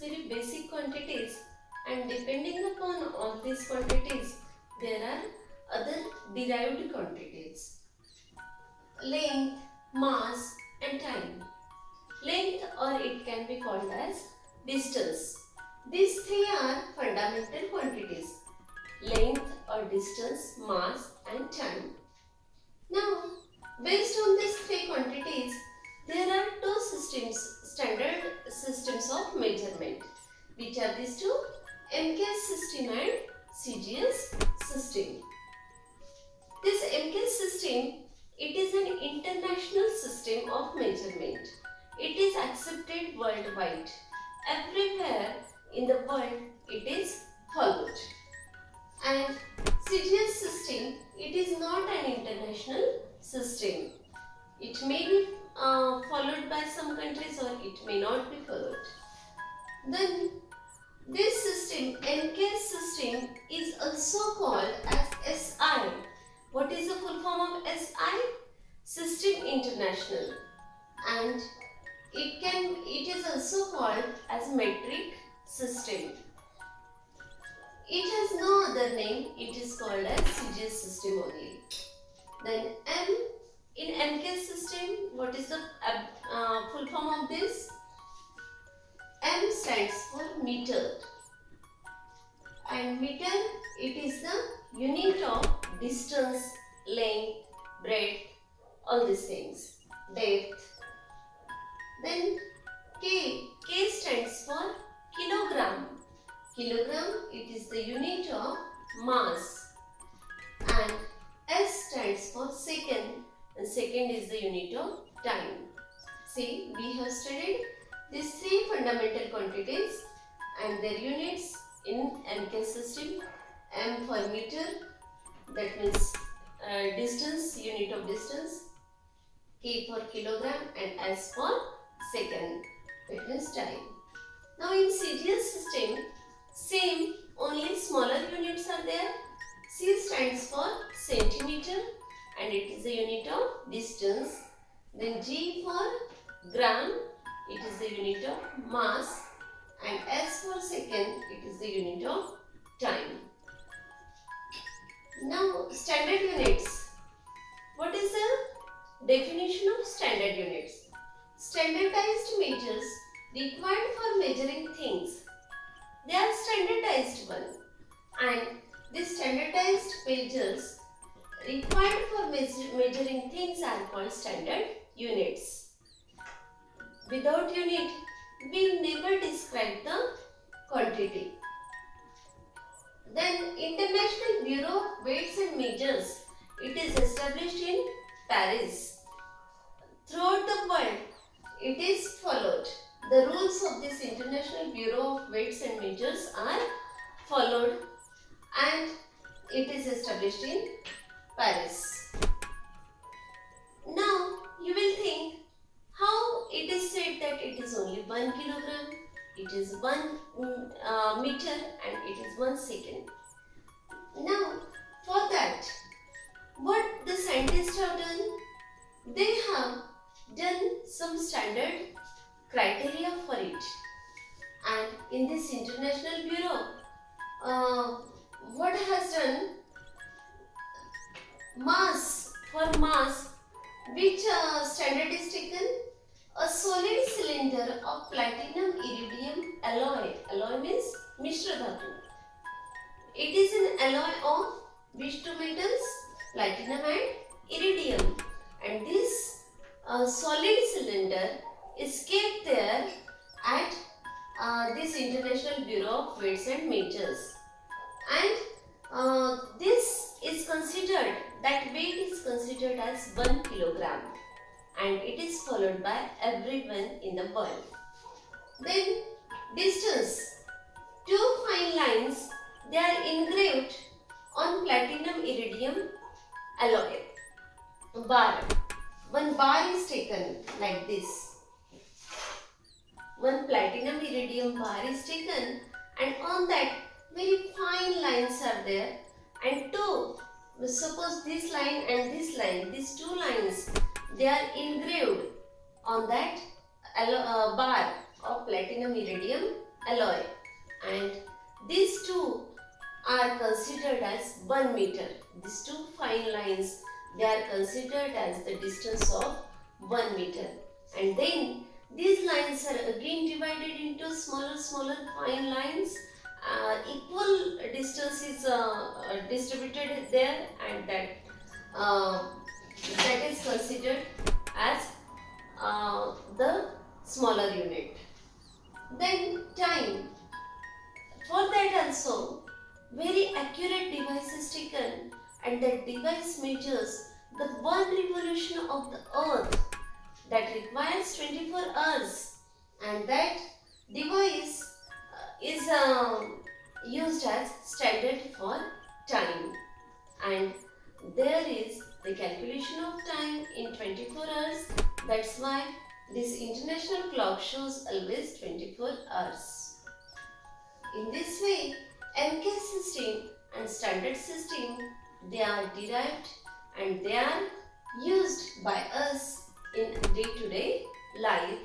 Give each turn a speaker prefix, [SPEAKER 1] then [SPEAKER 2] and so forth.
[SPEAKER 1] very basic quantities, and depending upon all these quantities, there are other derived quantities: length, mass, and time. Length, or it can be called as distance. These three are fundamental quantities: length or distance, mass, and time. Now, based on these three quantities, there are two systems, standard systems of measurement. Which are these two? MKS system and CGS system. This MKS system, it is an international system of measurement. It is accepted worldwide. Everywhere in the world it is followed. And CGS system, it is not an international system. It may be followed by some countries or it may not be followed. Then this system, MKS system, is also called as SI. What is the full form of SI? System International. And it is also called as metric system. It has no other name. It is called as CGS system only. Then M in MKS system, what is the full form of this? M stands for meter. And meter, it is the unit of distance, length, breadth, all these things, depth. Then K stands for kilogram. Kilogram, it is the unit of mass. And S stands for second, and second is the unit of time. See, we have studied these three fundamental quantities and their units in MKS system. M for meter, that means distance, unit of distance. K for kilogram, and S for second, that means time. Now in CGS system, same, only smaller units are there. C stands for centimeter, and it is the unit of distance. Then G for gram, it is the unit of mass, and S for second, it is the unit of time. Now standard units. What is the definition of standard units? Standardized measures required for measuring things. They are standardized one, and these standardized measures required for measuring things are called standard units. Without unit, we never describe the quantity. Then International Bureau of Weights and Measures, it is established in Paris. Throughout the world, it is followed. The rules of this International Bureau of Weights and Measures are followed, and it is established in Paris. Now you will think, how it is said that it is only 1 kilogram, it is 1 meter, and it is 1 second. Now for that, what the scientists have done, they have done some standard criteria for it. And in this International Bureau, what has done, mass, for mass, which standard is taken? A solid cylinder of platinum iridium alloy. Alloy means Mishra Dhatu. It is an alloy of which two metals? Platinum and iridium. And this solid cylinder is kept there at this International Bureau of Weights and Measures. And this is considered, that weight is considered as 1 kilogram. And it is followed by everyone in the world. Then distance. Two fine lines, they are engraved on platinum iridium alloy. Bar. One bar is taken like this. One platinum iridium bar is taken, and on that very fine lines are there, and two, suppose this line and this line, these two lines, they are engraved on that bar of platinum iridium alloy, and these two are considered as 1 meter. These two fine lines, they are considered as the distance of 1 meter. And then these lines are again divided into smaller fine lines. Equal distance is distributed there, and uh, that is considered as the smaller unit. Then time. For that also, very accurate device is taken, and that device measures the one revolution of the earth that requires 24 hours, and that device is used as standard for time, and there is the calculation of time in 24 hours. That's why this international clock shows always 24 hours. In this way, MK system and standard system, they are derived and they are used by us in day-to-day life.